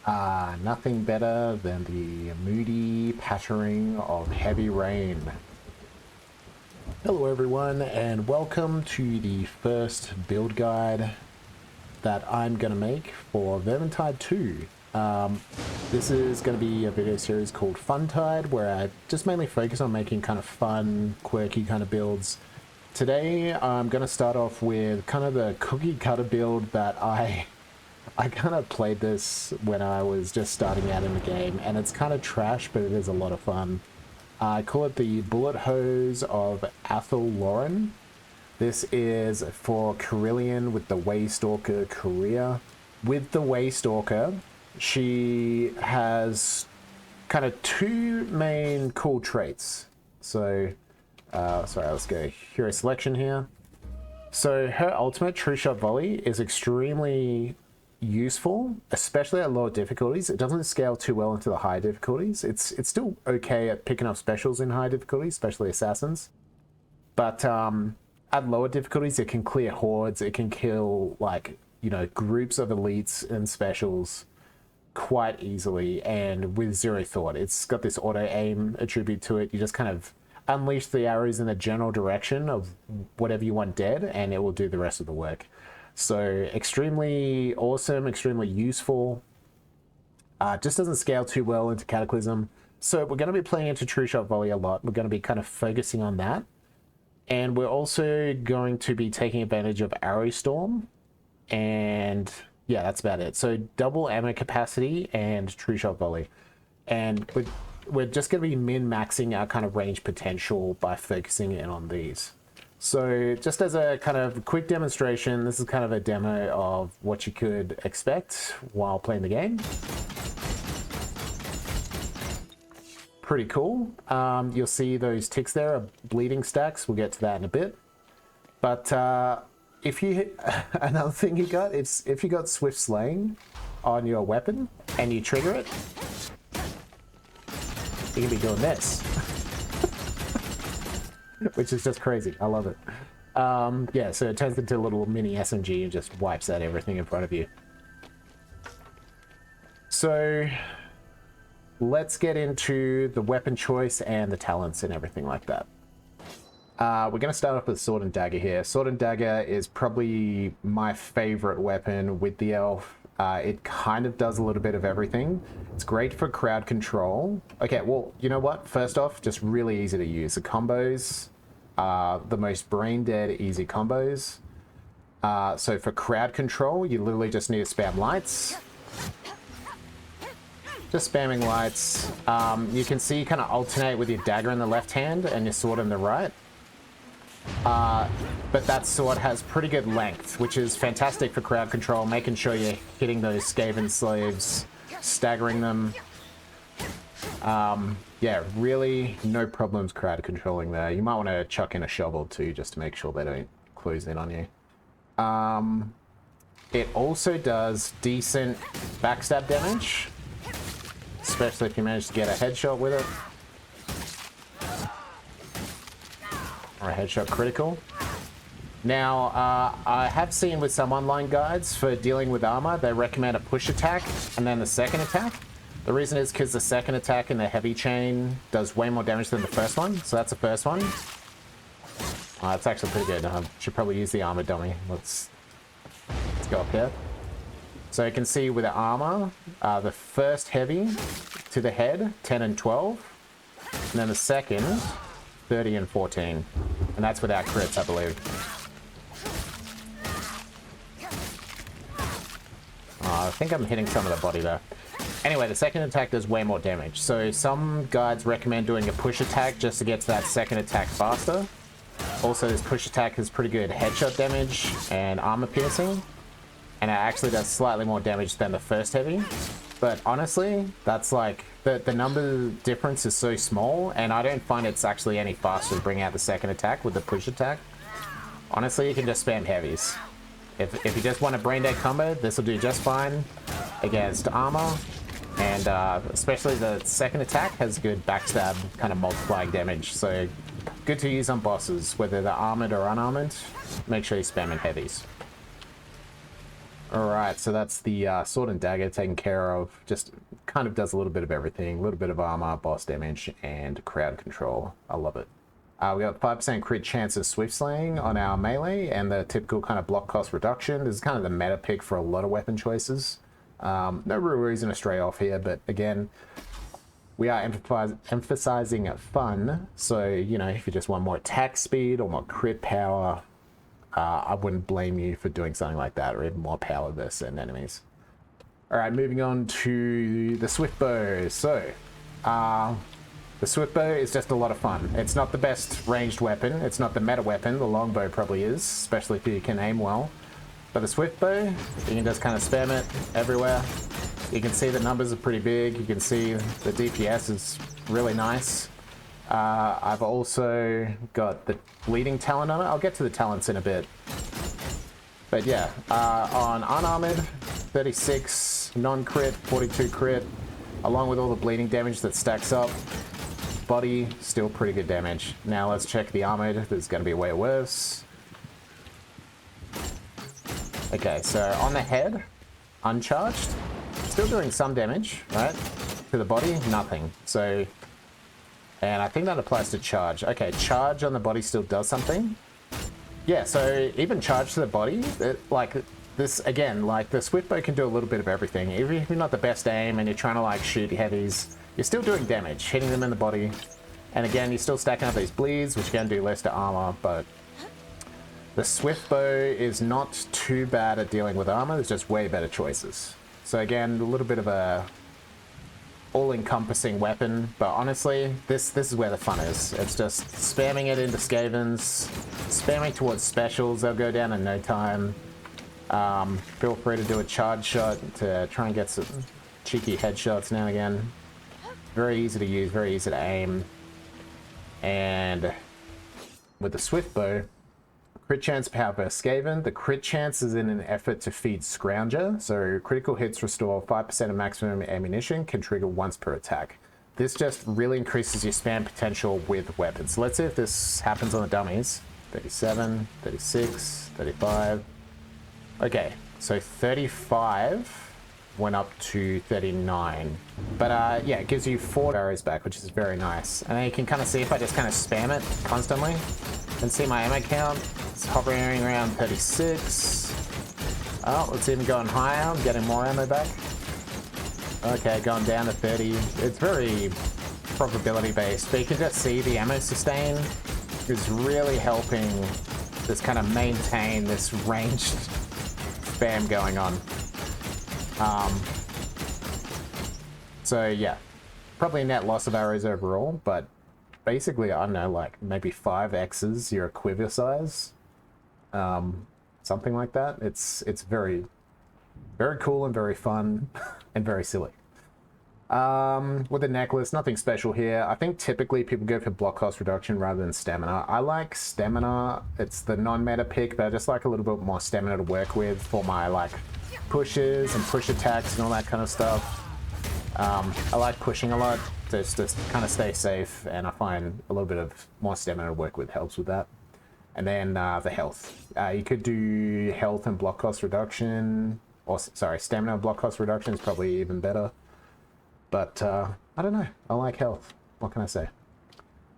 Nothing better than the moody pattering of heavy rain. Hello everyone, and welcome to the first build guide that I'm going to make for Vermintide 2. This is going to be a video series called FUNtide, where I just mainly focus on making kind of fun, quirky kind of builds. Today I'm going to start off with kind of the cookie cutter build that I kind of played this when I was just starting out in the game, and it's kind of trash, but it is a lot of fun. I call it the Bullet Hose of Athel Lauren. This is for Kerillian with the Waystalker career. With the Waystalker, she has kind of two main cool traits. So, sorry, let's go hero selection here. So her ultimate True Shot Volley is extremely useful, especially at lower difficulties. It doesn't scale too well into the high difficulties. It's still okay at picking up specials in high difficulties, especially assassins. But at lower difficulties, it can clear hordes. It can kill, like, you know, groups of elites and specials quite easily, and with zero thought. It's got this auto aim attribute to it. You just kind of unleash the arrows in the general direction of whatever you want dead, and it will do the rest of the work. So extremely awesome, extremely useful. Just doesn't scale too well into Cataclysm. So we're going to be playing into True Shot Volley a lot. We're going to be kind of focusing on that. And we're also going to be taking advantage of Arrow Storm. And yeah, that's about it. So double ammo capacity and True Shot Volley. And we're just going to be min-maxing our kind of range potential by focusing in on these. So just as a kind of quick demonstration, this is kind of a demo of what you could expect while playing the game. Pretty cool. You'll see those ticks there are bleeding stacks. We'll get to that in a bit. But if you hit, another thing you got, it's if you got Swift Slaying on your weapon and you trigger it, you can be doing this. Which is just crazy. I love it. Yeah, so it turns into a little mini SMG and just wipes out everything in front of you. So let's get into the weapon choice and the talents and everything like that. We're going to start off with Sword and Dagger here. Sword and Dagger is probably my favorite weapon with the elf. It kind of does a little bit of everything. It's great for crowd control. Okay, well, you know what? First off, just really easy to use. The combos are the most brain-dead easy combos. So for crowd control, you literally just need to spam lights. Just spamming lights. You can see you kind of alternate with your dagger in the left hand and your sword in the right. But that sword has pretty good length, which is fantastic for crowd control, making sure you're hitting those Skaven slaves, staggering them. Yeah, really no problems crowd controlling there. You might want to chuck in a shovel too, just to make sure they don't close in on you. It also does decent backstab damage, especially if you manage to get a headshot with it. Or a headshot critical. Now, I have seen with some online guides for dealing with armor, they recommend a push attack and then the second attack. The reason is because the second attack in the heavy chain does way more damage than the first one. So that's the first one. It's actually pretty good. I should probably use the armor dummy. Let's go up here. So you can see with the armor, the first heavy to the head, 10 and 12. And then the second, 30 and 14. And that's without crits, I believe. I think I'm hitting some of the body there. Anyway, the second attack does way more damage. So some guides recommend doing a push attack just to get to that second attack faster. Also, this push attack has pretty good headshot damage and armor piercing. And it actually does slightly more damage than the first heavy. But honestly, that's like, the number difference is so small, and I don't find it's actually any faster to bring out the second attack with the push attack. Honestly, you can just spam heavies. If you just want a brain dead combo, this will do just fine against armor. And especially the second attack has good backstab kind of multiplying damage. So good to use on bosses, whether they're armored or unarmored. Make sure you spam in heavies. Alright, so that's the sword and dagger taken care of. Just kind of does a little bit of everything. A little bit of armor, boss damage, and crowd control. I love it. We got 5% crit chance of swift slaying on our melee, and the typical kind of block cost reduction. This is kind of the meta pick for a lot of weapon choices. No real reason to stray off here, but again, we are emphasizing fun. So, you know, if you just want more attack speed or more crit power, I wouldn't blame you for doing something like that, or even more power versus certain enemies. Alright, moving on to the swift bow. So, the swift bow is just a lot of fun. It's not the best ranged weapon. It's not the meta weapon. The longbow probably is, especially if you can aim well. But the swift bow, you can just kind of spam it everywhere. You can see the numbers are pretty big. You can see the DPS is really nice. I've also got the bleeding talent on it. I'll get to the talents in a bit. But yeah, on unarmored, 36 non-crit, 42 crit, along with all the bleeding damage that stacks up. Body, still pretty good damage. Now let's check the armored. There's going to be way worse. Okay, so on the head, uncharged, still doing some damage, right? To the body, nothing. So, and I think that applies to charge. Okay, charge on the body still does something. Yeah, so even charge to the body, like this, again, like the swift bow can do a little bit of everything. Even if you're not the best aim and you're trying to like shoot heavies, you're still doing damage, hitting them in the body. And again, you're still stacking up these bleeds, which can do less to armor, but the swift bow is not too bad at dealing with armor. There's just way better choices. So again, a little bit of a all-encompassing weapon, but honestly, this is where the fun is. It's just spamming it into Skavens, spamming towards specials. They'll go down in no time. Feel free to do a charge shot to try and get some cheeky headshots now and again. Very easy to use, very easy to aim. And with the swift bow, crit chance power per Skaven. The crit chance is in an effort to feed Scrounger, so critical hits restore 5% of maximum ammunition, can trigger once per attack. This just really increases your spam potential with weapons. So let's see if this happens on the dummies. 37, 36, 35. Okay, so 35 went up to 39. But yeah, it gives you 4 arrows back, which is very nice. And then you can kind of see if I just kind of spam it constantly. And see my ammo count. It's hovering around 36. Oh, it's even going higher. I'm getting more ammo back. Okay, going down to 30. It's very probability based, but you can just see the ammo sustain is really helping this kind of maintain this ranged spam going on. So yeah, probably a net loss of arrows overall, but basically, I don't know, like maybe 5x's your quiver size, something like that. It's very, very cool and very fun and very silly. With the necklace, nothing special here. I think typically people go for block cost reduction rather than stamina. I like stamina. It's the non-meta pick, but I just like a little bit more stamina to work with for my like pushes and push attacks and all that kind of stuff. I like pushing a lot just to kind of stay safe, and I find a little bit of more stamina to work with helps with that. And then the health. You could do health and block cost reduction, or sorry, stamina and block cost reduction is probably even better. But I don't know. I like health. What can I say?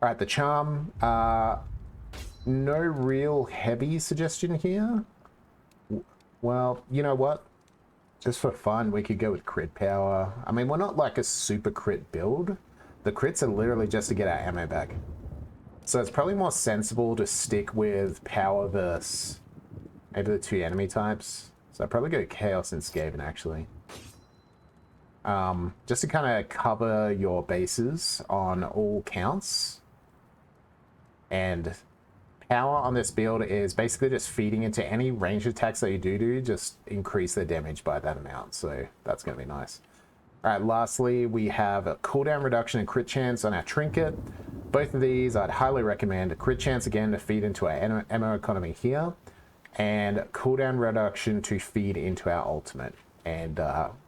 All right, the charm. No real heavy suggestion here. Well, you know what? Just for fun, we could go with crit power. I mean, we're not like a super crit build. The crits are literally just to get our ammo back. So it's probably more sensible to stick with power versus maybe the 2 enemy types. So I'd probably go Chaos and Skaven, actually. Just to kind of cover your bases on all counts. And power on this build is basically just feeding into any range attacks that you do, just increase the damage by that amount. So that's going to be nice. All right, lastly, we have a cooldown reduction and crit chance on our trinket. Both of these I'd highly recommend. A crit chance, again, to feed into our ammo economy here. And cooldown reduction to feed into our ultimate. And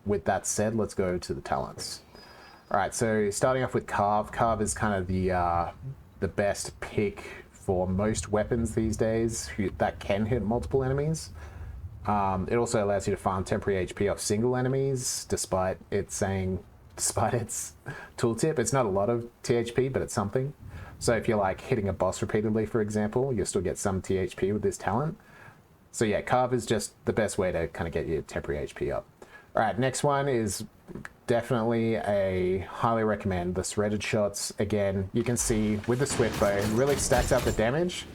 with that said, let's go to the talents. All right, so starting off with Carve. Carve is kind of the best pick for most weapons these days that can hit multiple enemies. It also allows you to farm temporary HP off single enemies, despite its tooltip. It's not a lot of THP, but it's something. So if you're like hitting a boss repeatedly, for example, you'll still get some THP with this talent. So yeah, carve is just the best way to kind of get your temporary HP up. All right, next one is definitely a highly recommend, the threaded shots. Again, you can see with the swift bow, it really stacks up the damage.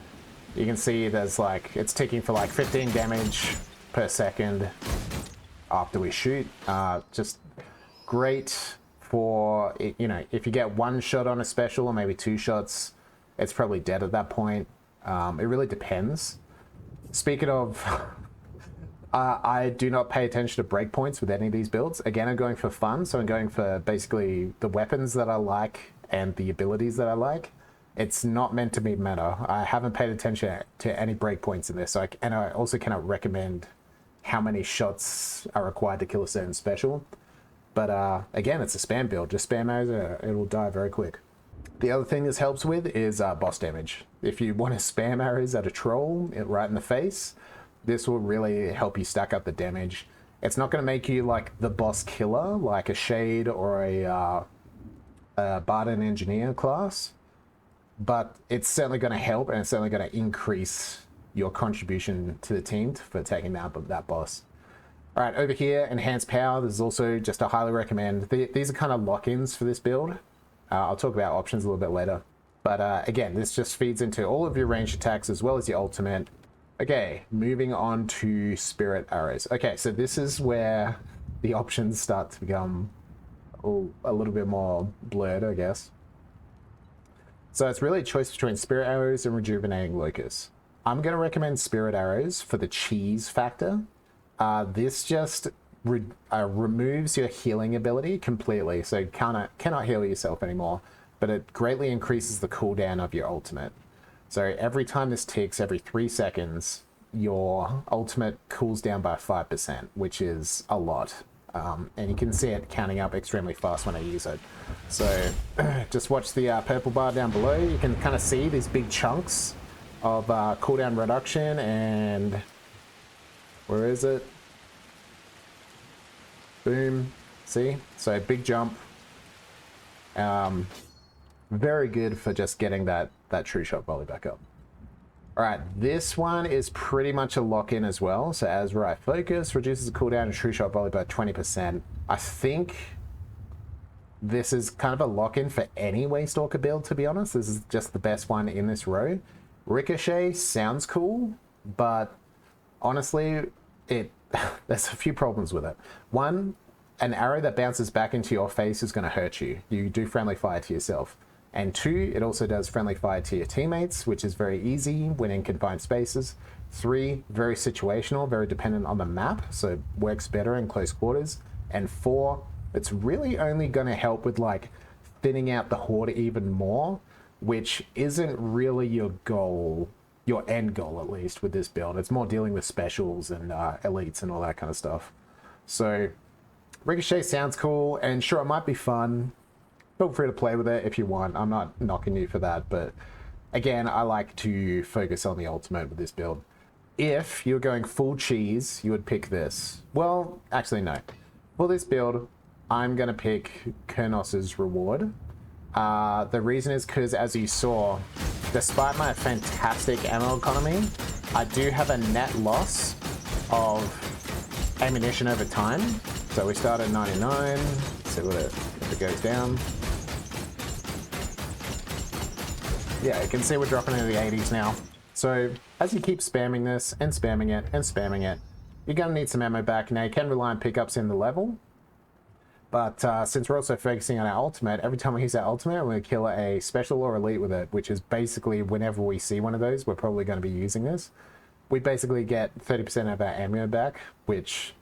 You can see there's like, it's ticking for like 15 damage per second after we shoot. Just great for, you know, if you get one shot on a special or maybe two shots, it's probably dead at that point. It really depends. Speaking of, I do not pay attention to breakpoints with any of these builds. Again, I'm going for fun, so I'm going for basically the weapons that I like and the abilities that I like. It's not meant to be meta. I haven't paid attention to any breakpoints in this, so and I also cannot recommend how many shots are required to kill a certain special. But again, it's a spam build. Just spam arrows, it'll die very quick. The other thing this helps with is boss damage. If you want to spam arrows at a troll right in the face, this will really help you stack up the damage. It's not going to make you like the boss killer, like a Shade or a Bard and Engineer class, but it's certainly going to help, and it's certainly going to increase your contribution to the team for taking out that boss. All right, over here, Enhanced Power. This is also just a highly recommend. These are kind of lock-ins for this build. I'll talk about options a little bit later. But again, this just feeds into all of your ranged attacks as well as your ultimate. Okay, moving on to Spirit Arrows. Okay, so this is where the options start to become a little bit more blurred, I guess. So it's really a choice between Spirit Arrows and Rejuvenating Locus. I'm going to recommend Spirit Arrows for the cheese factor. This just removes your healing ability completely, so you cannot heal yourself anymore, but it greatly increases the cooldown of your ultimate. So every time this ticks, every 3 seconds, your ultimate cools down by 5%, which is a lot. And you can see it counting up extremely fast when I use it. So just watch the purple bar down below. You can kind of see these big chunks of cooldown reduction, and where is it? Boom. See? So big jump. Very good for just getting that true shot volley back up. All right, this one is pretty much a lock-in as well. So as right focus reduces the cooldown and true shot volley by 20%. I think this is kind of a lock-in for any Waystalker build, to be honest. This is just the best one in this row. Ricochet sounds cool, but honestly, there's a few problems with it. One, an arrow that bounces back into your face is going to hurt you. You do friendly fire to yourself. And two, it also does friendly fire to your teammates, which is very easy when in confined spaces. 3, very situational, very dependent on the map, so works better in close quarters. And 4, it's really only going to help with like thinning out the horde even more, which isn't really your goal, your end goal at least with this build. It's more dealing with specials and elites and all that kind of stuff. So Ricochet sounds cool, and sure, it might be fun. Feel free to play with it if you want. I'm not knocking you for that, but again, I like to focus on the ultimate with this build. If you're going full cheese, you would pick this. Well, actually no. For this build, I'm going to pick Kurnos' Reward. The reason is because, as you saw, despite my fantastic ammo economy, I do have a net loss of ammunition over time. So we start at 99, let's see what if it goes down. Yeah, you can see we're dropping into the 80s now. So as you keep spamming this and spamming it and spamming it, you're going to need some ammo back. Now you can rely on pickups in the level, but since we're also focusing on our ultimate, every time we use our ultimate, we're going to kill a special or elite with it, which is basically whenever we see one of those, we're probably going to be using this. We basically get 30% of our ammo back, which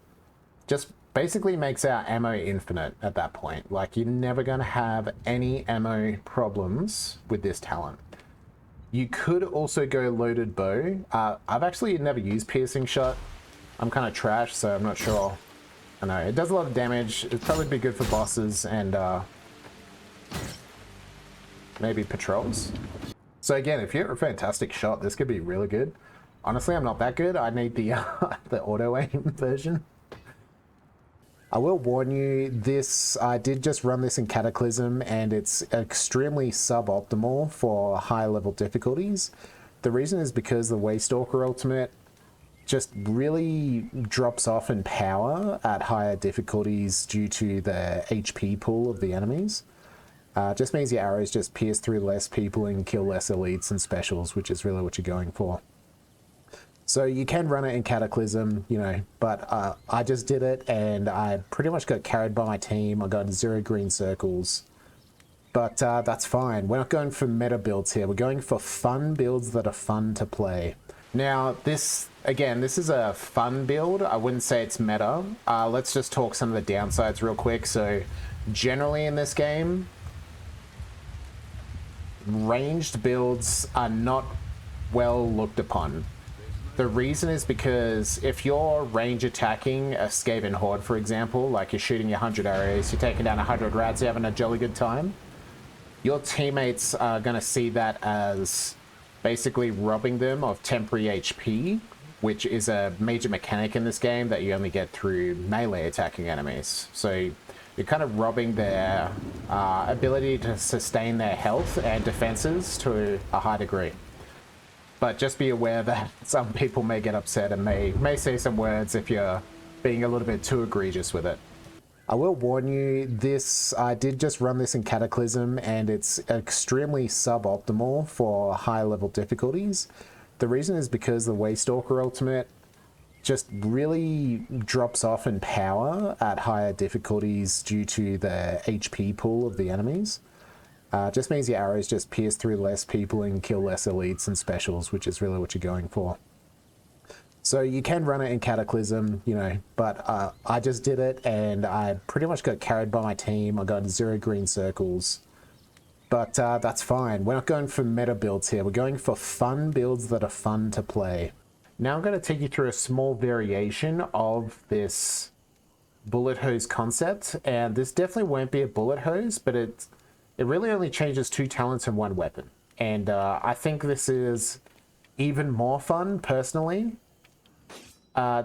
just basically makes our ammo infinite at that point. Like, you're never going to have any ammo problems with this talent. You could also go loaded bow. I've actually never used piercing shot. I'm kind of trash, so I'm not sure. I know it does a lot of damage. It'd probably be good for bosses and maybe patrols. So again, if you're a fantastic shot, this could be really good. Honestly, I'm not that good. I need the the auto aim version. I will warn you, I did just run this in Cataclysm and it's extremely suboptimal for high level difficulties. The reason is because the Waystalker ultimate just really drops off in power at higher difficulties due to the HP pool of the enemies. Just means your arrows just pierce through less people and kill less elites and specials, which is really what you're going for. So you can run it in Cataclysm, you know, but I just did it and I pretty much got carried by my team. I got 0 green circles, but that's fine. We're not going for meta builds here. We're going for fun builds that are fun to play. Now, this is a fun build. I wouldn't say it's meta. Let's just talk some of the downsides real quick. So generally in this game, ranged builds are not well looked upon. The reason is because if you're range attacking a Skaven horde, for example, like you're shooting your 100 arrows, you're taking down 100 rats, you're having a jolly good time, your teammates are going to see that as basically robbing them of temporary HP, which is a major mechanic in this game that you only get through melee attacking enemies. So you're kind of robbing their ability to sustain their health and defenses to a high degree. But just be aware that some people may get upset and may say some words if you're being a little bit too egregious with it. I will warn you, I did just run this in Cataclysm and it's extremely suboptimal for high level difficulties. The reason is because the Waystalker ultimate just really drops off in power at higher difficulties due to the HP pool of the enemies. Just means your arrows just pierce through less people and kill less elites and specials, which is really what you're going for. So you can run it in Cataclysm, you know, but I just did it and I pretty much got carried by my team. I got 0 green circles, but that's fine. We're not going for meta builds here. We're going for fun builds that are fun to play. Now I'm going to take you through a small variation of this bullet hose concept, and this definitely won't be a bullet hose, but it really only changes 2 talents and 1 weapon. And I think this is even more fun, personally.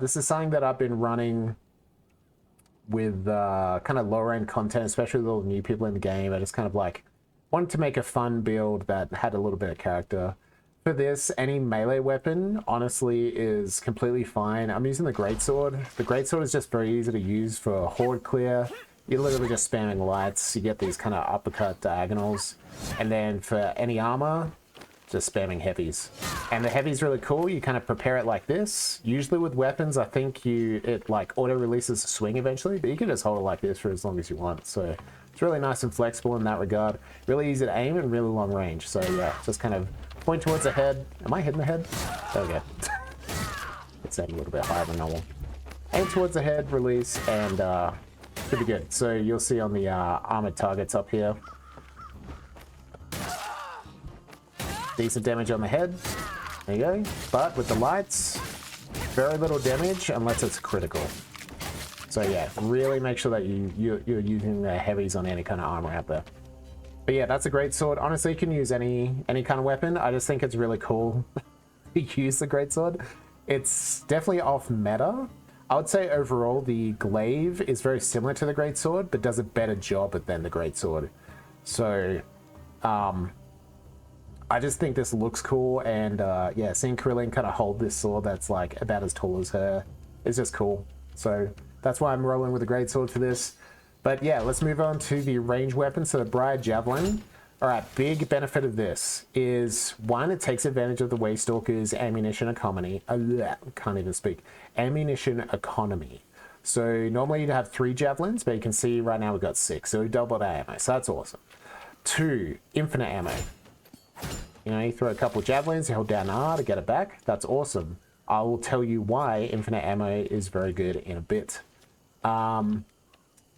This is something that I've been running with kind of lower end content, especially with all the new people in the game. I just kind of like wanted to make a fun build that had a little bit of character. For this, any melee weapon, honestly, is completely fine. I'm using the greatsword. The greatsword is just very easy to use for horde clear. You're literally just spamming lights. You get these kind of uppercut diagonals. And then for any armor, just spamming heavies. And the heavy's really cool. You kind of prepare it like this. Usually with weapons, I think it like auto releases a swing eventually, but you can just hold it like this for as long as you want. So it's really nice and flexible in that regard. Really easy to aim and really long range. So yeah, just kind of point towards the head. Am I hitting the head? There we go. Let's aim a little bit higher than normal. Aim towards the head, release, and should be good. So you'll see on the armored targets up here. Decent damage on the head. There you go. But with the lights, very little damage unless it's critical. So yeah, really make sure that you're using the heavies on any kind of armor out there. But yeah, that's a great sword. Honestly, you can use any kind of weapon. I just think it's really cool to use the greatsword. It's definitely off meta. I would say overall the glaive is very similar to the greatsword, but does a better job than the greatsword. So I just think this looks cool, and yeah, seeing Kerillian kind of hold this sword that's like about as tall as her is just cool. So that's why I'm rolling with the greatsword for this. But yeah, let's move on to the range weapon. So the Briar Javelin. All right, big benefit of this is, one, it takes advantage of the Waystalker's ammunition economy. Can't even speak. Ammunition economy. So normally you'd have 3 javelins, but you can see right now we've got 6. So we doubled our ammo. So that's awesome. 2, infinite ammo. You know, you throw a couple javelins, you hold down R to get it back. That's awesome. I will tell you why infinite ammo is very good in a bit.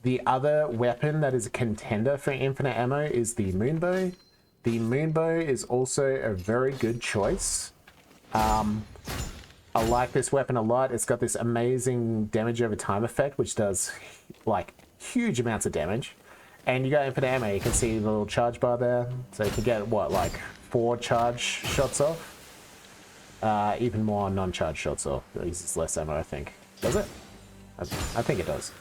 The other weapon that is a contender for infinite ammo is the Moonbow. The Moonbow is also a very good choice. I like this weapon a lot. It's got this amazing damage over time effect, which does like huge amounts of damage. And you got infinite ammo. You can see the little charge bar there. So you can get, what, like 4 charge shots off? even more non-charged shots, or it uses less ammo, I think. Does it? I think it does.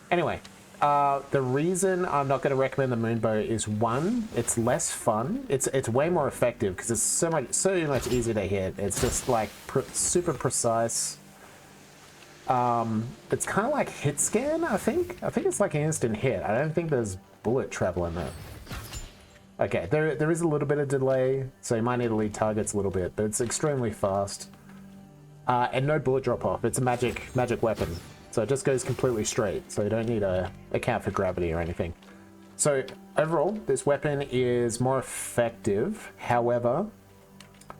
Anyway, the reason I'm not going to recommend the Moonbow is, one, it's less fun. It's way more effective because it's so much easier to hit. It's just like super precise. It's kind of like hit scan, I think. I think it's like an instant hit. I don't think there's bullet travel in there. Okay, there is a little bit of delay, so you might need to lead targets a little bit, but it's extremely fast. And no bullet drop off. It's a magic weapon. So it just goes completely straight, so you don't need to account for gravity or anything. So overall, this weapon is more effective. However,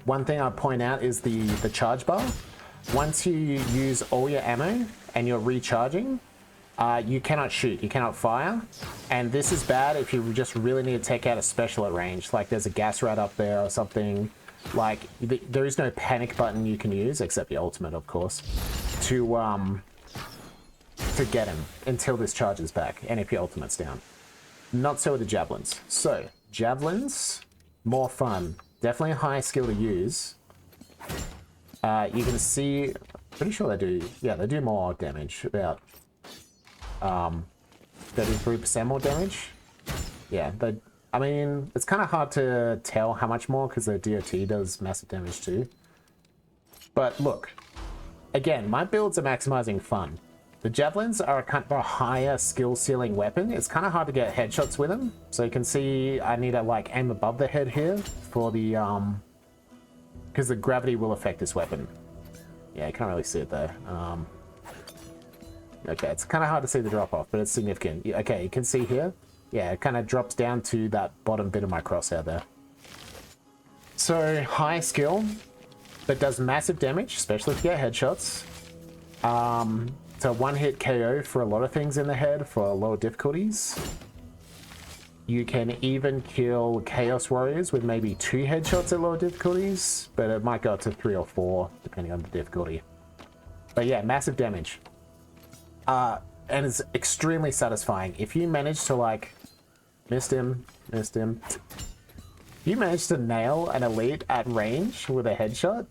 one thing I'll point out is the charge bar. Once you use all your ammo and you're recharging, you cannot shoot, you cannot fire. And this is bad if you just really need to take out a special at range, like there's a gas rat up there or something. Like, there is no panic button you can use, except the ultimate, of course, to get him until this charges back, and if your ultimate's down. Not so with the javelins. So, javelins, more fun. Definitely a high skill to use. You can see, pretty sure they do, yeah, they do more damage, about 33% more damage. Yeah, I mean, it's kind of hard to tell how much more because the DOT does massive damage too. But look, again, my builds are maximizing fun. The javelins are a kind of a higher skill ceiling weapon. It's kind of hard to get headshots with them. So you can see I need to like aim above the head here for the, because the gravity will affect this weapon. Yeah, you can't really see it there. Okay, it's kind of hard to see the drop off, but it's significant. Okay, you can see here. Yeah, it kind of drops down to that bottom bit of my crosshair there. So, high skill, but does massive damage, especially if you get headshots. So one-hit KO for a lot of things in the head for lower difficulties. You can even kill Chaos Warriors with maybe 2 headshots at lower difficulties, but it might go up to 3 or 4, depending on the difficulty. But yeah, massive damage. And it's extremely satisfying. If you manage to, like, missed him. You manage to nail an elite at range with a headshot,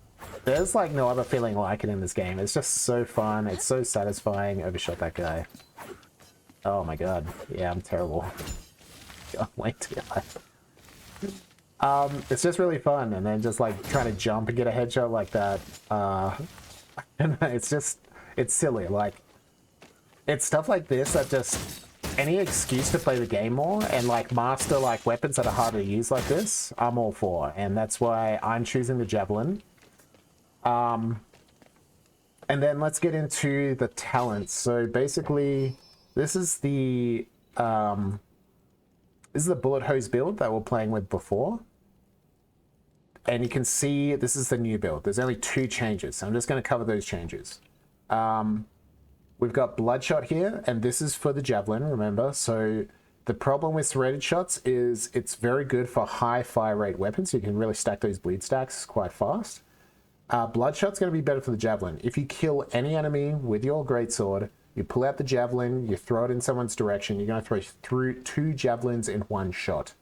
there's like no other feeling like it in this game. It's just so fun. It's so satisfying. Overshot that guy. Oh my god. Yeah, I'm terrible. Can't wait to get it's just really fun. And then just like trying to jump and get a headshot like that. It's just, it's silly. Like, it's stuff like this that just, any excuse to play the game more and like master like weapons that are harder to use like this, I'm all for. And that's why I'm choosing the javelin. And then let's get into the talents. So basically, this is the bullet hose build that we're playing with before. And you can see this is the new build. There's only 2 changes, so I'm just going to cover those changes. We've got Bloodshot here, and this is for the javelin, remember. So the problem with serrated shots is it's very good for high fire rate weapons, so you can really stack those bleed stacks quite fast. Bloodshot's going to be better for the javelin. If you kill any enemy with your greatsword, you pull out the javelin, you throw it in someone's direction, you're going to throw through 2 javelins in 1 shot,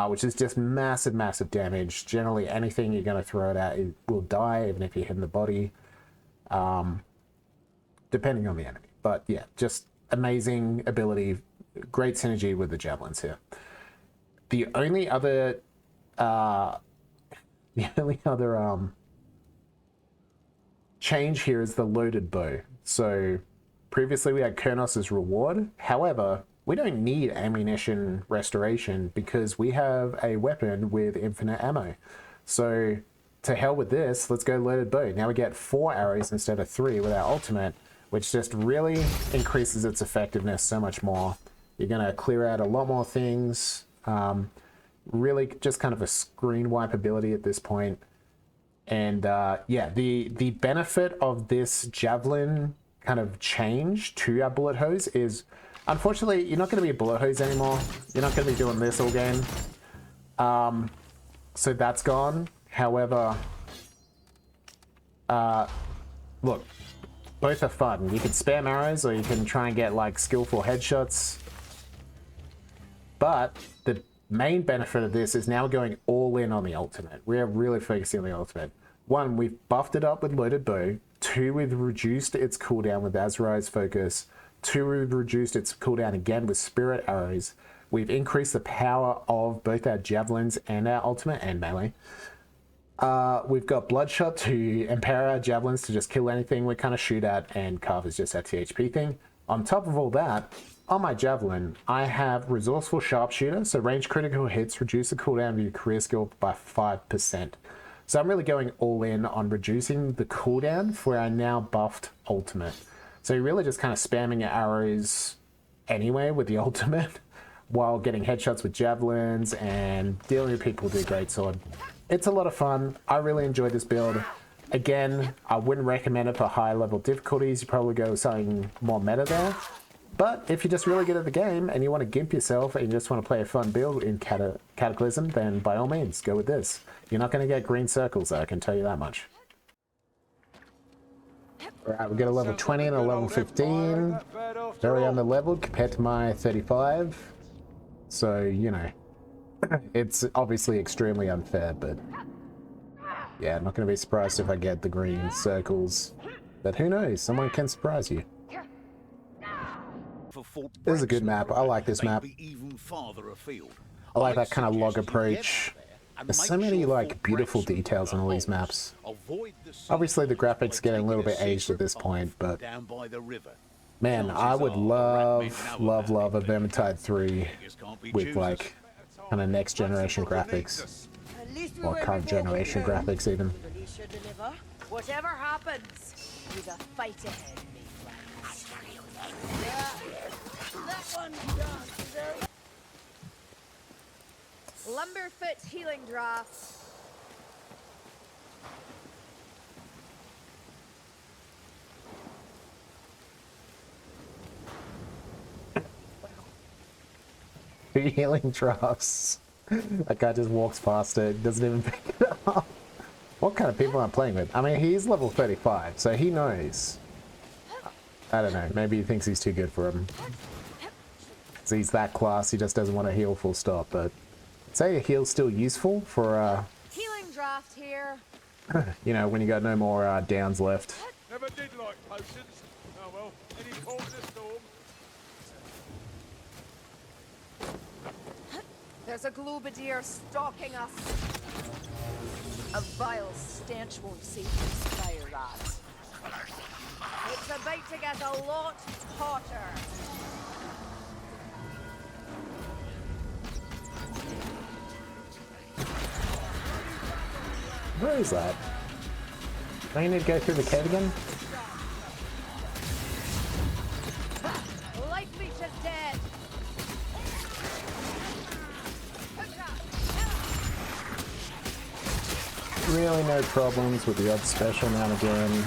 which is just massive, massive damage. Generally, anything you're going to throw it at, it will die, even if you hit in the body. Depending on the enemy. But yeah, just amazing ability, great synergy with the javelins here. The only other change here is the loaded bow. So previously we had Kurnos as reward. However, we don't need ammunition restoration because we have a weapon with infinite ammo. So to hell with this, let's go loaded bow. Now we get 4 arrows instead of 3 with our ultimate, which just really increases its effectiveness so much more. You're going to clear out a lot more things. Really just kind of a screen wipe ability at this point. And yeah, the benefit of this javelin kind of change to our bullet hose is, unfortunately, you're not going to be a bullet hose anymore. You're not going to be doing this all game. So that's gone. However, look, both are fun. You can spam arrows or you can try and get like skillful headshots. But the main benefit of this is now going all in on the ultimate. We are really focusing on the ultimate. One, we've buffed it up with loaded bow. Two, we've reduced its cooldown with Azrai's focus. Two, we've reduced its cooldown again with spirit arrows. We've increased the power of both our javelins and our ultimate and melee. We've got Bloodshot to empower our javelins to just kill anything we kind of shoot at, and Carve is just our THP thing. On top of all that, on my javelin, I have Resourceful Sharpshooter, so range critical hits reduce the cooldown of your career skill by 5%. So I'm really going all in on reducing the cooldown for our now buffed ultimate. So you're really just kind of spamming your arrows anyway with the ultimate, while getting headshots with javelins and dealing with people with a greatsword. It's a lot of fun. I really enjoyed this build. Again, I wouldn't recommend it for high level difficulties. You probably go with something more meta there. But if you're just really good at the game and you want to gimp yourself and you just want to play a fun build in Cataclysm, then by all means, go with this. You're not going to get green circles though, I can tell you that much. Alright, we get a level 20 and a level 15. Very under-leveled compared to my 35. So, you know, it's obviously extremely unfair, but yeah, I'm not going to be surprised if I get the green circles. But who knows, someone can surprise you. This is a good map. I like this map. I like that kind of log approach. There's so many like beautiful details on all these maps. Obviously the graphics getting a little bit aged at this point, but man, I would love a Vermintide 3 with like kind of next generation graphics, or current generation graphics even. Whatever happens, there's a fight ahead. That one done. Lumberfoot healing draft. Two healing drafts. That guy just walks past it, doesn't even pick it up. What kind of people I'm playing with? I mean, he's level 35, so he knows. I don't know, maybe he thinks he's too good for him. So he's that class, he just doesn't want to heal full stop, but I'd say a heal's still useful for, healing draft here. you know, when you got no more downs left. Never did like potions. Oh well, any caught in a storm. There's a Globadier stalking us. A vile stench won't save this fire rat. It's about to get a lot hotter. Where is that? Do I need to go through the cave again? Light leech is dead. Really no problems with the odd special now and again.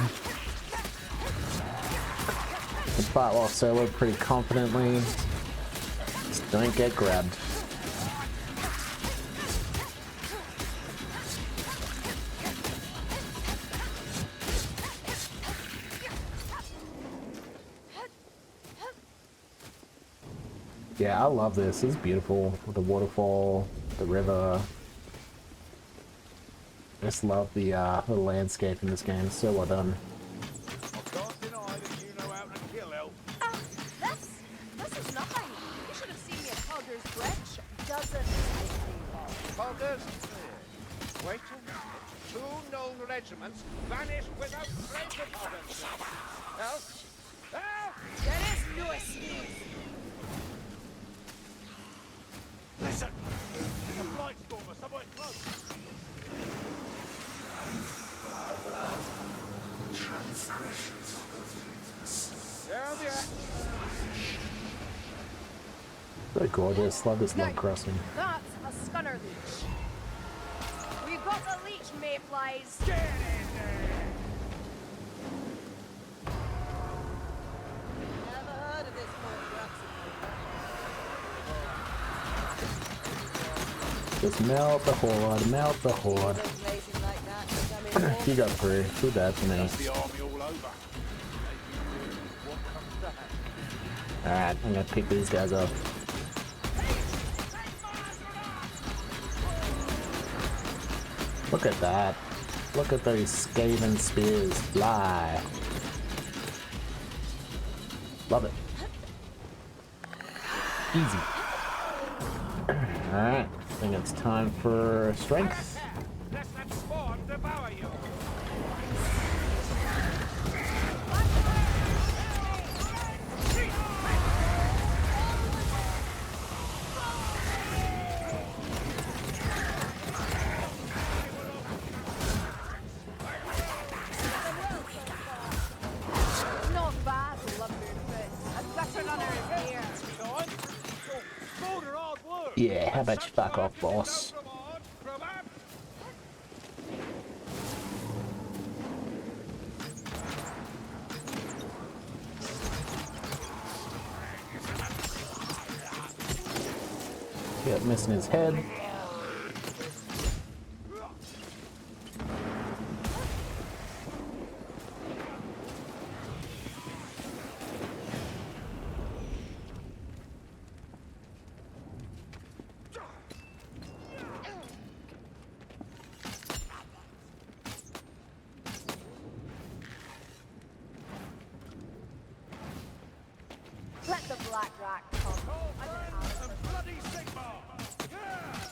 Can fight while solo pretty confidently. Just don't get grabbed. Yeah, I love this. It's beautiful with the waterfall, the river. I just love the landscape in this game. It's so well done. I can't deny that you know how to kill elf. This is nothing. You should have seen me at Calder's Bridge. Doesn't Poggers? Wait a minute. 2 known regiments vanish without trace of others. Help! Help! There is no escape. Listen! There's a blight stormer somewhere close. Down the axe. So gorgeous. Love this log Now, crossing. That's a scunner leech. We've got a leech, mayflies. Get in there! Never heard of this Just melt the horde, melt the horde. You got through. Too bad for me. The army all over. What comes to hand? Alright, I'm gonna pick these guys up. Look at that. Look at those scathing spears fly. Love it. Easy. Alright, I think it's time for strength. Let that spawn devour you. Not bad, Lumberfoot. A gutter runner is here. Border hard work. Yeah, how about you fuck off, boss? Come on, come on. Yep, missing his head. Let the black rat come. I can answer. Bloody Sigma. Yeah.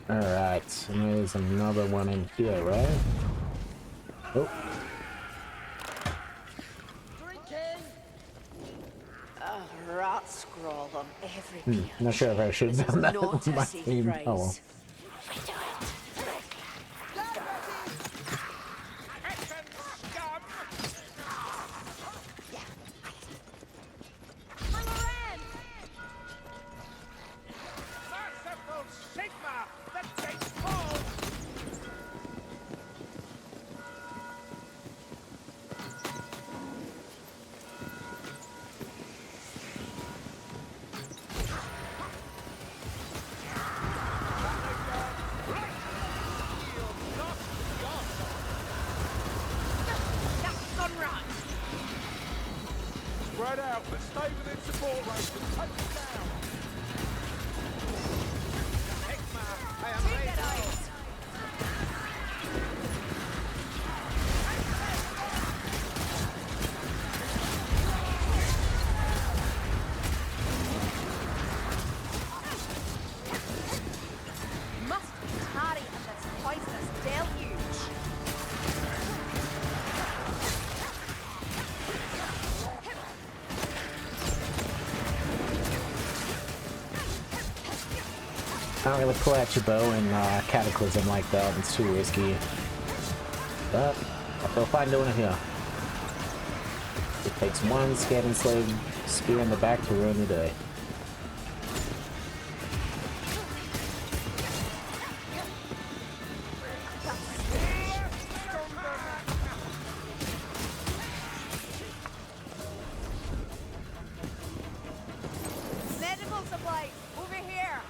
Alright, and there's another one in here, right? Oh, Rat scroll on every page. not sure if I should have done that Not with a my safe team. prize. Oh well. Action, scum. Merciful Sigma. The gates fall. Spread out, but stay within support range and take it down. Sigma, I am ready. Must be tarry in this poisonous deluge. Can't really pull out your bow in Cataclysm like that, it's too risky. But I feel fine doing it here. It takes one scabbing slave spear in the back to ruin the day. Medical supplies, over here.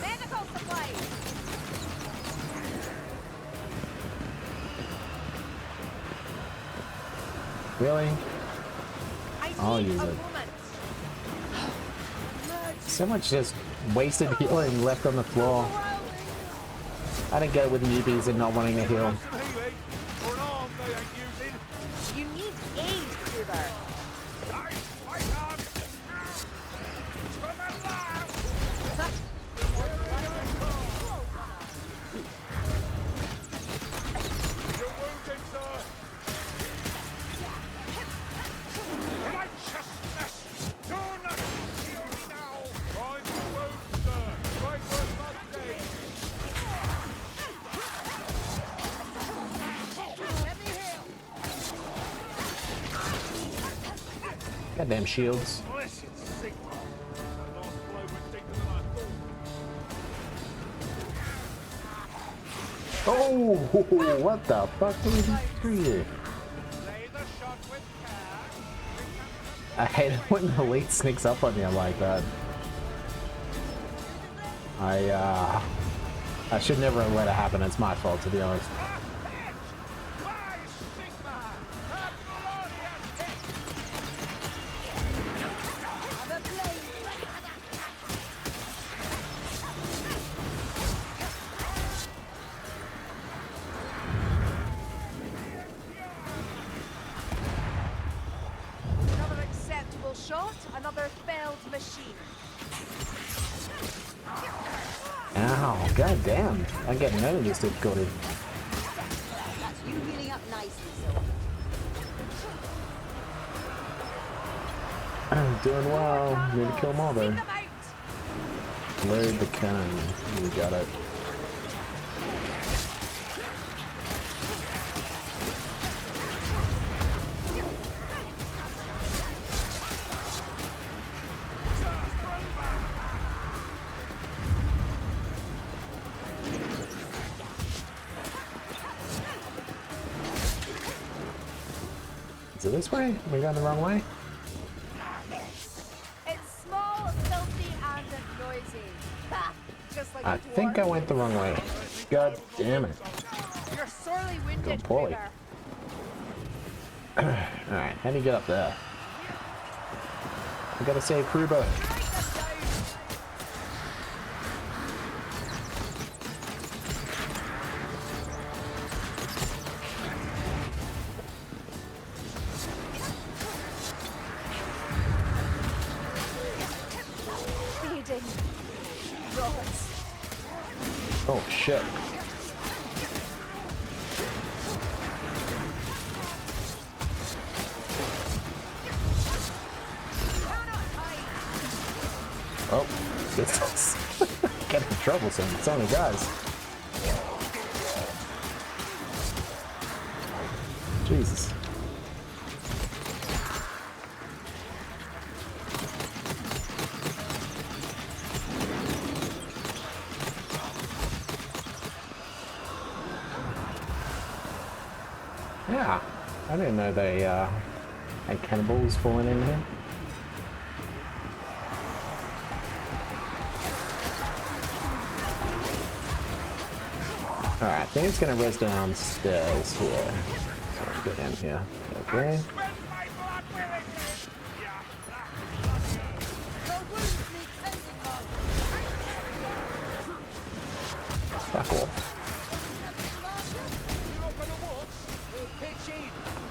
Medical supplies. Really? I I'll need use a it. moment. So much just wasted healing left on the floor. I don't get it with newbies and not wanting to heal. Some healing, or an arm they ain't using. You need aid, Uber. Wait on. Swim alive. You're wounded, sir. Righteousness. Do not kill me now. Find your wounds, sir. Great work, my day. Let me heal. Goddamn shields. Blessed Sigma. That last blow went deeper than I thought. Oh, what the fuck did we do here? Lay the shot with care. I hate it when the elite sneaks up on you like that. I I should never have let it happen. It's my fault, to be honest. Another acceptable shot, another failed machine. Ow, god damn. I get none of this difficulty. That's you healing up nicely, so. I'm doing well. Need to kill them all, though. Take them out. Load the cannon. You got it. Is it this way? Am I going the wrong way? It's small, filthy, and noisy. Ha! Just like I a think I dwarf. went the wrong way. God damn it. You're sorely wounded, poorly. Kruger. Alright, how do you get up there? I gotta save Kruber. Strike them down. Feeding rods. Oh shit. Oh, this is getting troublesome. It's only guys. Jesus. Yeah, I didn't know they had cannibals falling in here. Alright, I think it's gonna res downstairs here. So let's get in here. Okay. Fuck off.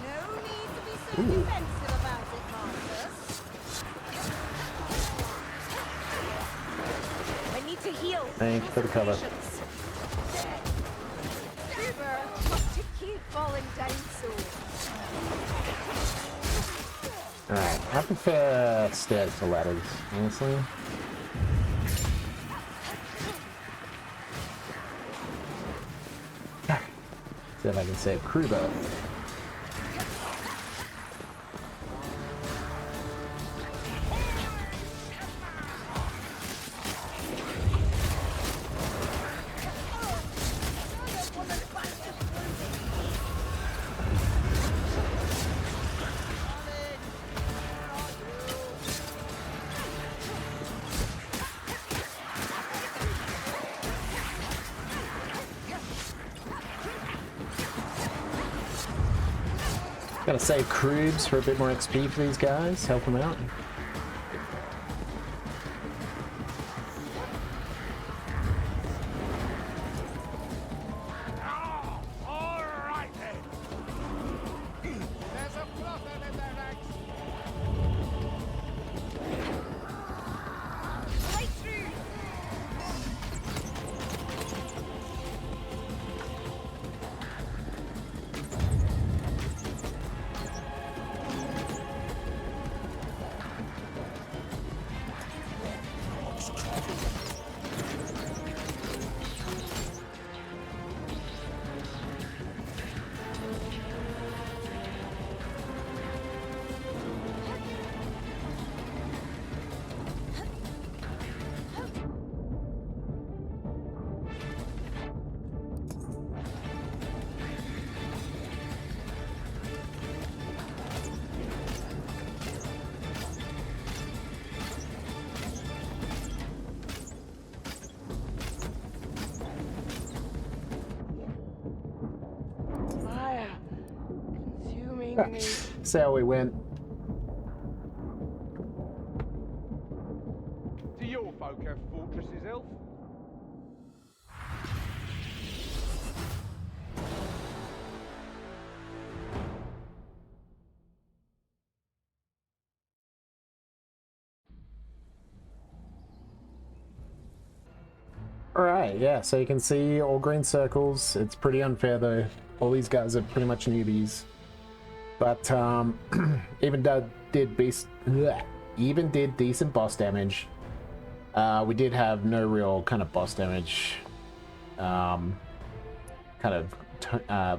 No need to be so Ooh. defensive about it, Marcus. I need to heal. Thank you for the cover. Kruger, not to keep falling down so. Alright, I prefer stairs to ladders, honestly. See if I can save Kruber. Gotta save Krubs for a bit more XP for these guys, help them out. All right then. There's a flutter in their ranks. Right through. kidding me? See how we went. Do your folk have fortresses, Elf? Alright, yeah, so you can see all green circles. It's pretty unfair though. All these guys are pretty much newbies. But even did decent boss damage. We did have no real kind of boss damage. Kind of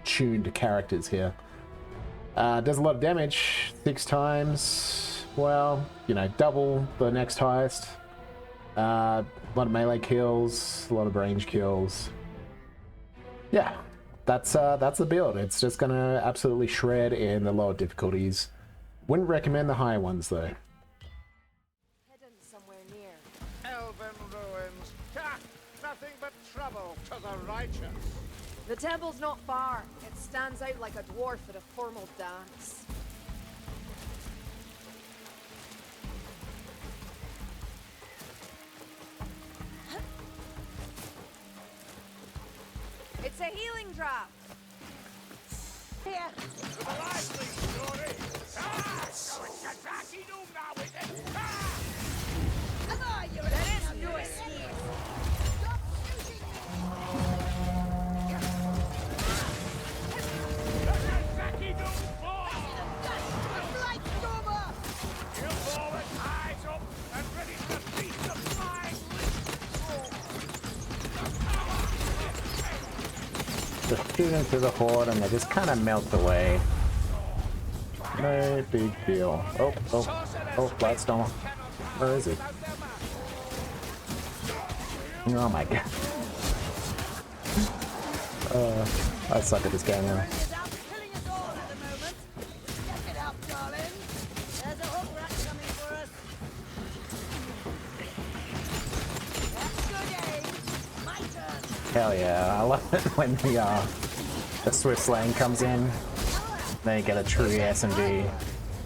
tuned characters here. Does a lot of damage, 6 times. Well, you know, double the next highest. A lot of melee kills, a lot of range kills. Yeah, that's the build. It's just gonna absolutely shred in the lower difficulties. Wouldn't recommend the higher ones though. Hidden somewhere near. Elven ruins. Ha! Nothing but trouble to the righteous. The temple's not far. It stands out like a dwarf at a formal dance. It's a healing drop. Here. With a lively story. Ah! So it's a tacky doom now, is it? Ah! Come on, you're There is no escape. Stop shooting me! That's a tacky doom fall! A blight stormer! He'll forward, eyes up, and ready to feast the flying Just shoot into the horde and they just kind of melt away. No big deal. Oh, Blightstormer. Where is he? Oh my god. I suck at this game now. Is out killing us all at the moment. Step it up, darling. There's a hook rat coming for us. That's good aim. My turn. Hell yeah, I love it when the Swift Lane comes in. Then you get a true SMG.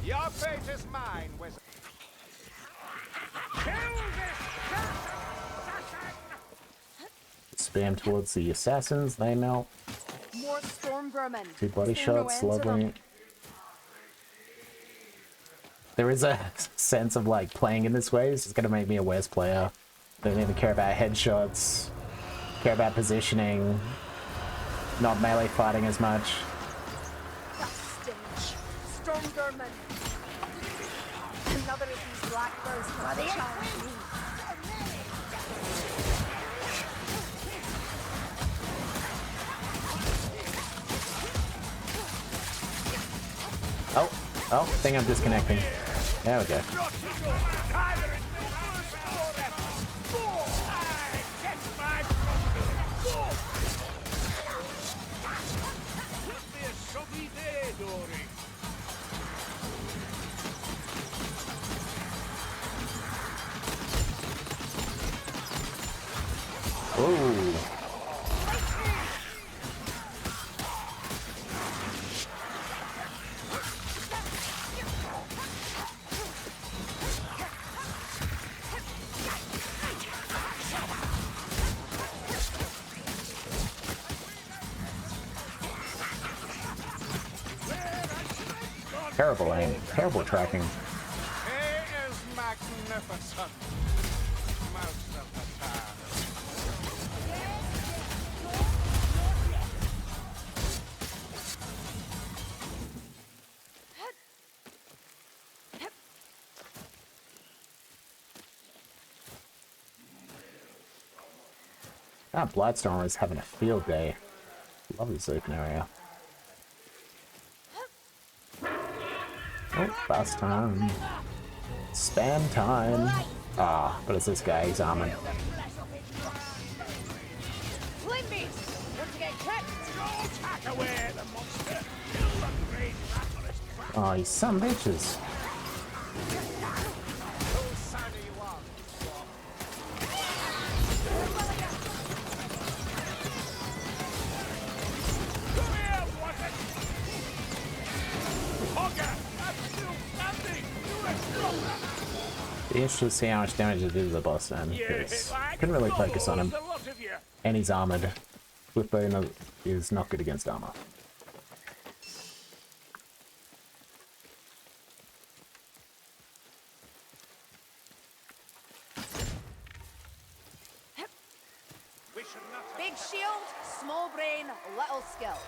Your fate is mine, wizard. Kill this assassin! Spam towards the assassins, they melt. More storm vermin. 2 body Is there no shots, end to lovely. them? There is a sense of like playing in this way. This is gonna make me a worse player. Don't even care about headshots, care about positioning, not melee fighting as much. That stench. Storm vermin. Another of these blackbirds must challenge me. Oh, think I'm disconnecting. There we go. Ooh. Terrible aim, terrible tracking. He is magnificent. Most of the time. Ah, Blightstormer is having a field day. Love this open area. Oh, fast time. Spam time. Ah, but it's this guy, he's armored. Flame beast! Want to get kicked? Attack away the monster. Kill the great rattler's trap. Oh, you some bitches. Whose side are you on? Come here, what Be interested to see how much damage it did to the boss then, because I couldn't really focus on him. And he's armored. Swiftbone is not good against armor. Big shield, small brain, little skill.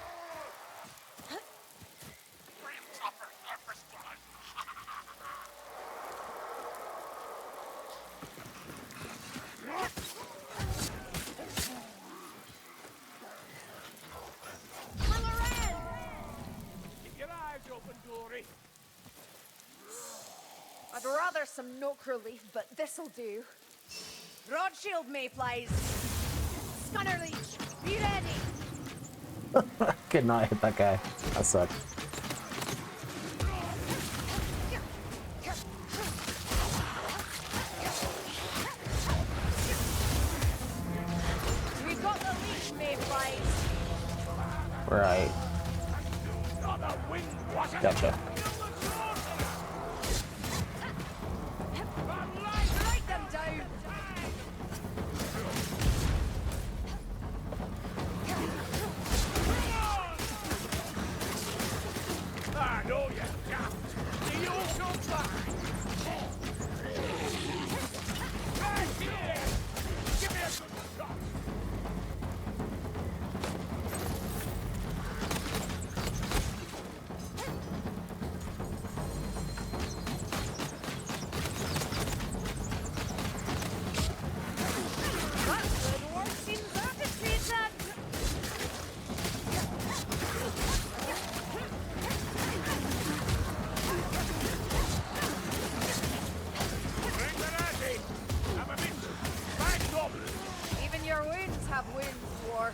I'd rather some nook relief, but this'll do. Broad shield, mayflies. Stunner leech, be ready. Could not hit that guy. That sucked. We've got the leech, mayflies. Right. Gotcha. Write them down. I know you can't. Do you also fly? Right here! Give me a good shot! That's good work, seems orchestrated. Bring the ready! I'm a bit backed up! Even your wounds have wounds, War.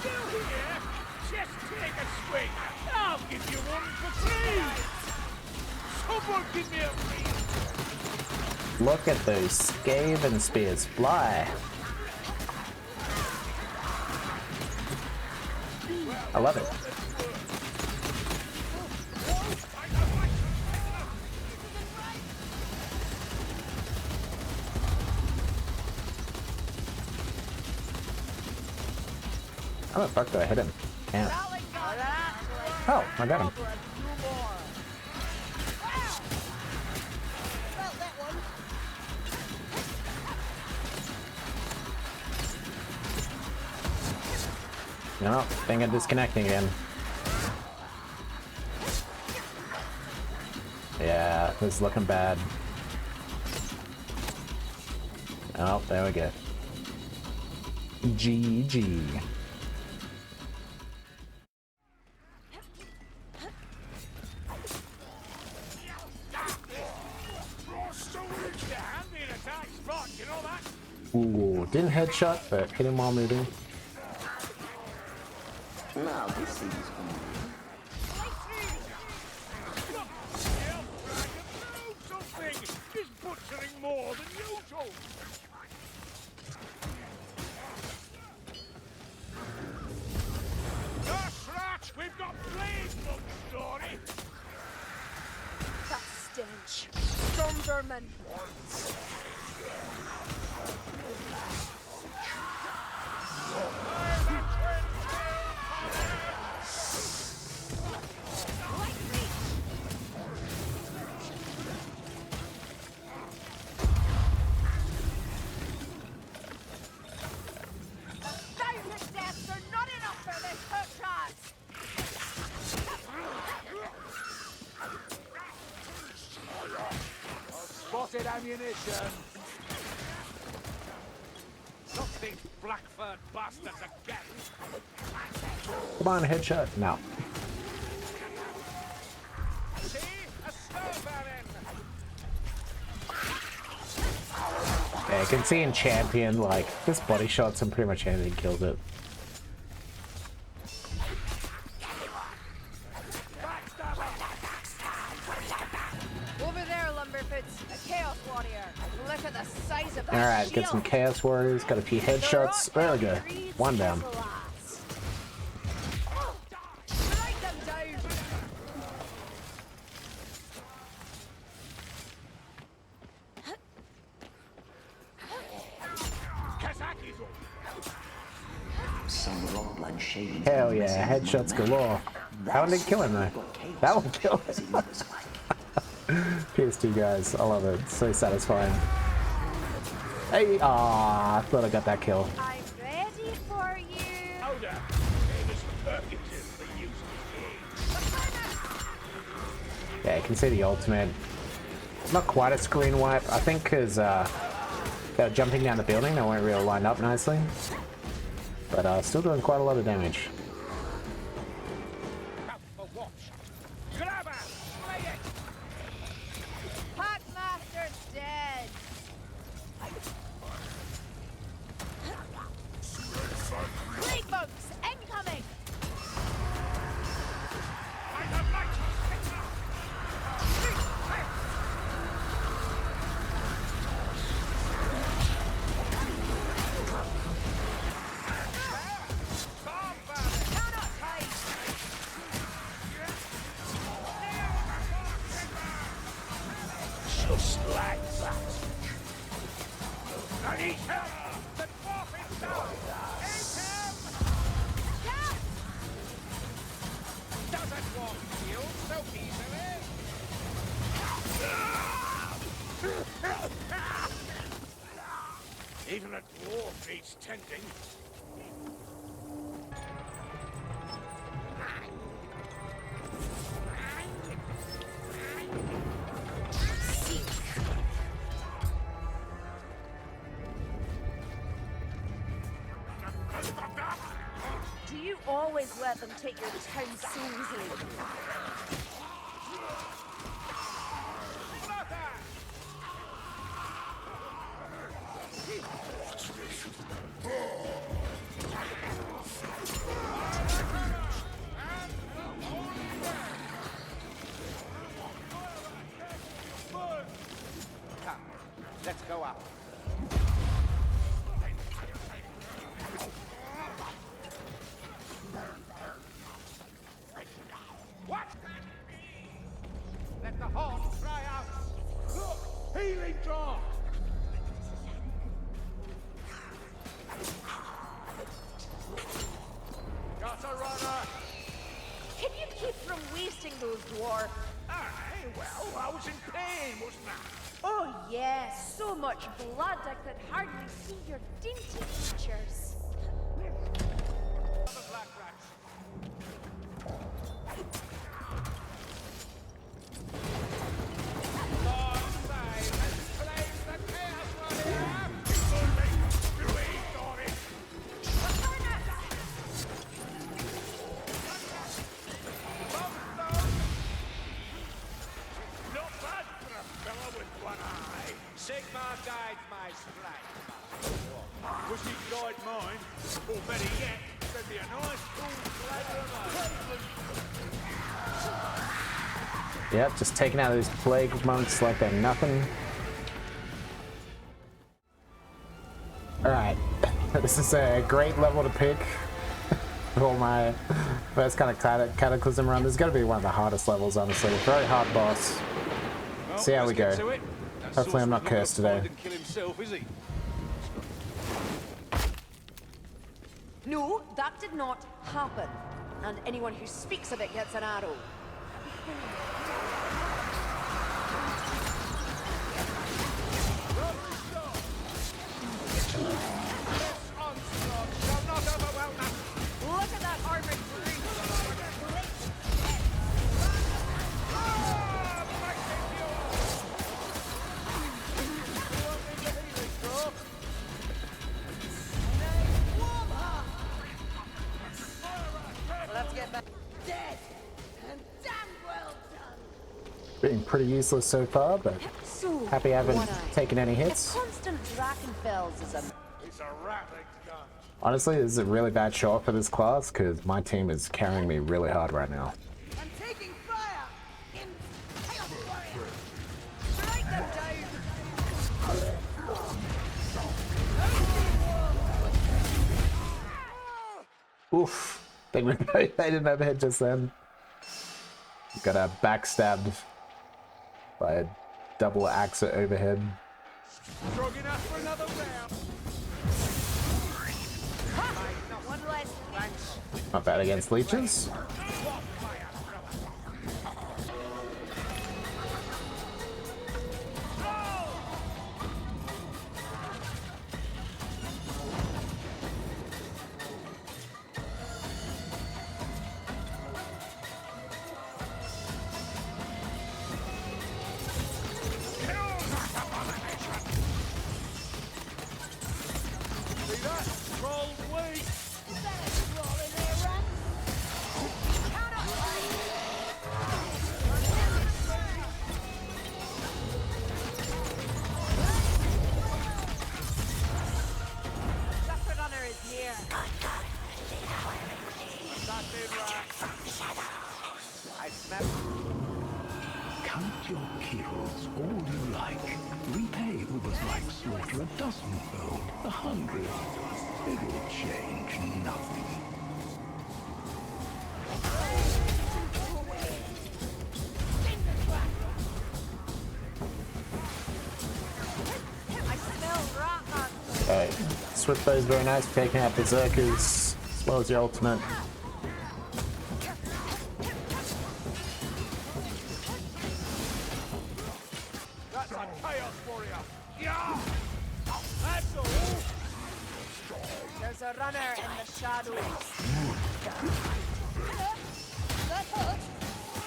Still here? Just take a swing. I'll give you one for free. Someone give me a free. Look at those Skaven spears fly. I love it. How the fuck do I hit him? Damn. Oh, I got him. Felt that one. No, thing of disconnecting again. Yeah, this is looking bad. Oh, there we go. GG. Ooh, didn't headshot, but hit him while moving. Now this seems Something is butchering more than usual. Gosh, rat, we've got blades on the story. That stench. Storm vermin. Thousand deaths are not enough for this hook Spotted ammunition. Not these black-furred bastards again. Come on, headshot. No. See? A snow baron. Yeah, you can see in Champion, like, this body shots and pretty much anything kills it. Alright, get some Chaos Warriors, got a few headshots. There we go. One down. Strike them down. Some raw blood shading. Hell yeah, headshots galore. That one didn't kill him though. That one killed him. PS2 guys, I love it. So satisfying. Hey, I thought I got that kill. I'm ready for you. Hold up. It is purgative for use of the Yeah, you can see the ultimate. Not quite a screen wipe. I think because they're jumping down the building, they weren't really lined up nicely. But still doing quite a lot of damage. Packmaster's dead. Plague bugs incoming. Cannot hide. Just like that. I need help! The dwarf himself! Aid him! Yes. Doesn't walk heal so easily! Even a dwarf needs tending. Do you always let them take your town so easily? Come, let's go up. What? Let the horse cry out. Look, healing draught. Got a runner. Can you keep from wasting those dwarf? Aye, well, I was in pain, wasn't I? Oh yes, so much blood I could hardly see your dainty features. The black rats. Alongside and claim the chaos warrior. You ain't got it. Not bad for a fella with one eye. Sigmar guides my strike. Wish he'd guide mine. Or better yet, there'd be a nice cool flavor of Yep, just taking out those plague monks like they're nothing. Alright, this is a great level to pick for my first kind of Cataclysm run. This is going to be one of the hardest levels, honestly. Very hard boss. See how we go. Hopefully I'm not cursed today. No, that did not happen. And anyone who speaks of it gets an arrow. Look at that armored breach. Let's get back. Dead! And damn well done! Being pretty useless so far, but So, happy I haven't One Eye. taken any If hits. constant Drachenfels is a It's a rattling gun. Honestly, this is a really bad shot for this class because my team is carrying me really hard right now. I'm taking fire! In Chaos Warrior! strike them down. Oof. They didn't overhead just then. Got a backstabbed by a double axe at overhead. Strong enough for another round. One less leech. Not bad against leeches. See that? Roll weak. Sucker runner is near. That's it, right. I smell. Count your kills all you like. Repay Ubers like slaughter a dozenfold, 100. It'll change nothing. I smell rat. Okay. Swift is very nice, taking out berserkers as well as your ultimate. That's a chaos warrior. Yeah. That's all. There's a runner in the shadows.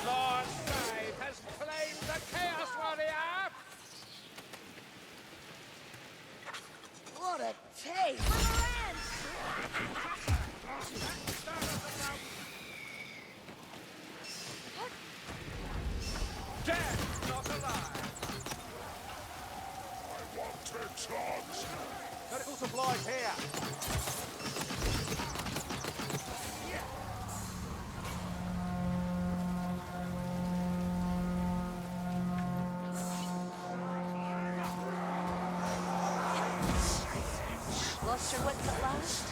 Lord Save has claimed the chaos warrior. What a taste! Death not alive. Medical supplies here. Lost your wits at last?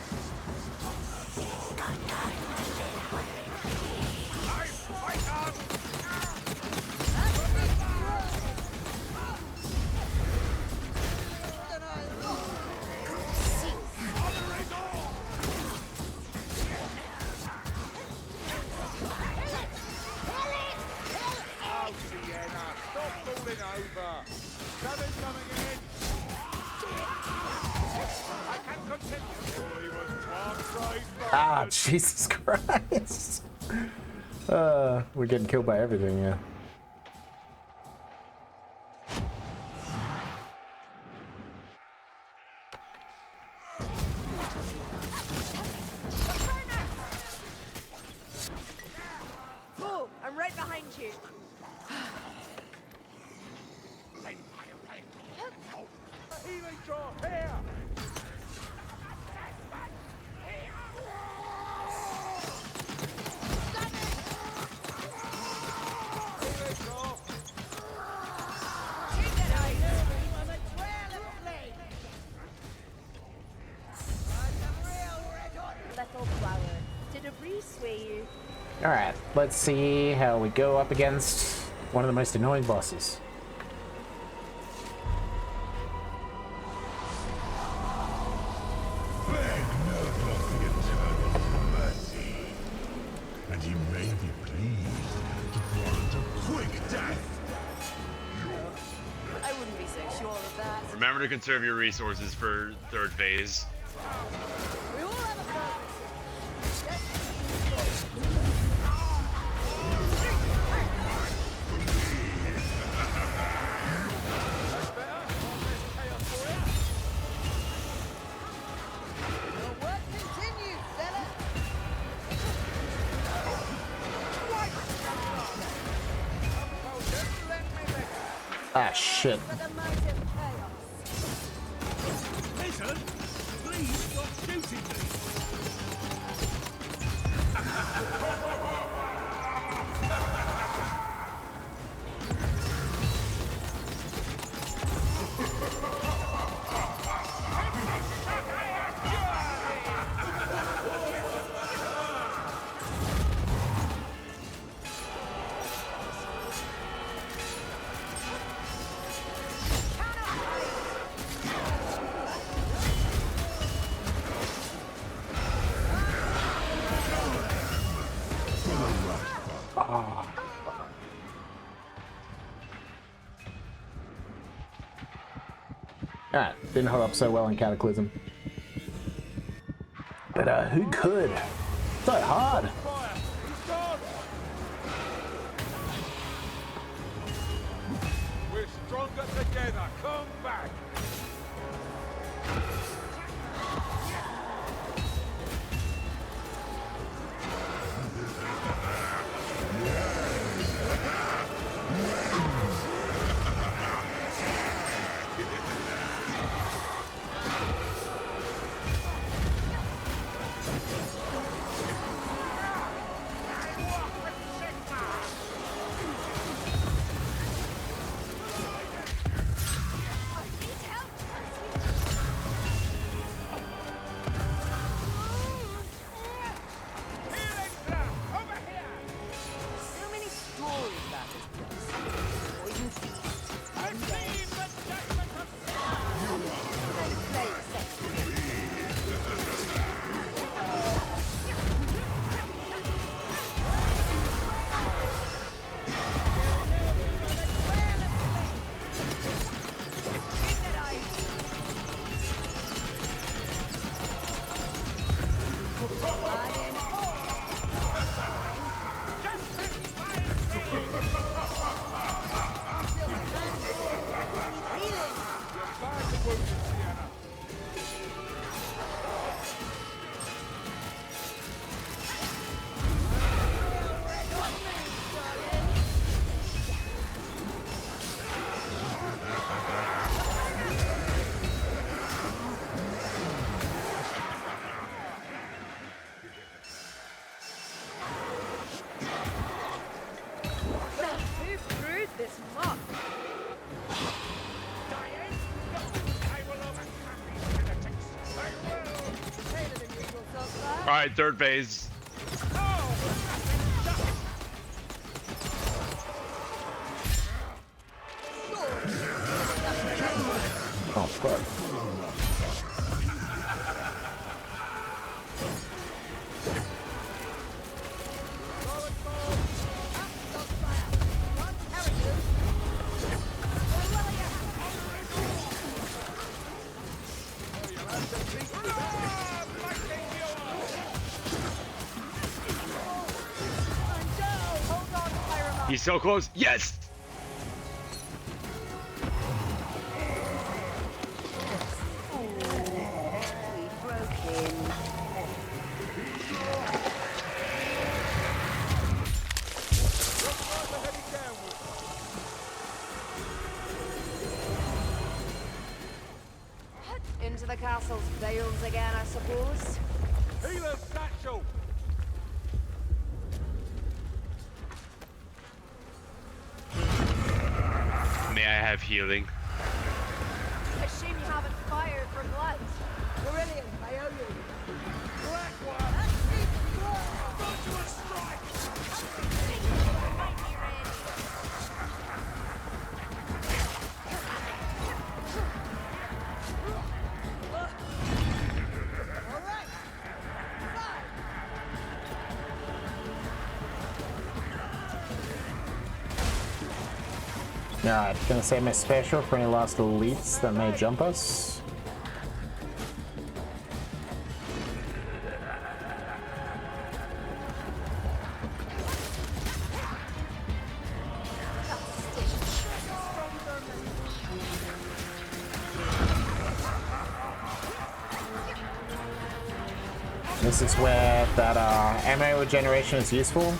Oh, Sienna, stop falling over. Something's coming in. I can continue. He was translated. Ah, Jesus Christ. We're getting killed by everything, yeah. Oh, I'm right behind you. Healing drop here. Healing drop. Little flower. Did a breeze sway you? Alright, let's see how we go up against one of the most annoying bosses. Beg no of the eternal mercy, and he may be pleased to grant a quick death. I wouldn't be so sure of that. Remember to conserve your resources for third phase. We all have a purpose. Your work continues, Zealot. Ah, shit. For the might of chaos. Listen, please stop shooting me. Alright, didn't hold up so well in Cataclysm. But who could? So hard. Fire! He's gone! We're stronger together. Come back! So many stories about this place. Poison feast. Who brewed this muck? Taylor than usual so far. Alright, third phase. Oh, fuck. Hold on, Pyroman. He's so close. Yes! Into the castle's vales again, I suppose. Healer's satchel! May I have healing? Assume you haven't fired for blood. Kerillian, I owe you. Blackwater! Virtuous strike! All right. Fine. Alright, gonna save my special for any last elites that may jump us. This is where that ammo regeneration is useful.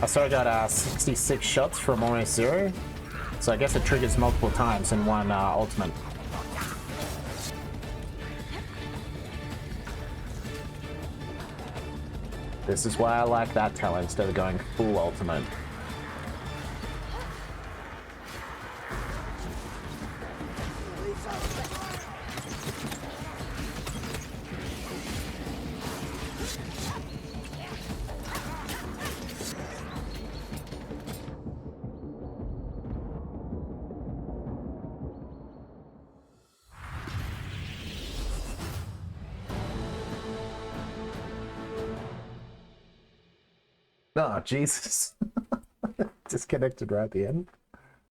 I still got 66 shots from almost zero, so I guess it triggers multiple times in one ultimate. This is why I like that talent instead of going full ultimate. Oh, Jesus. Disconnected right at the end.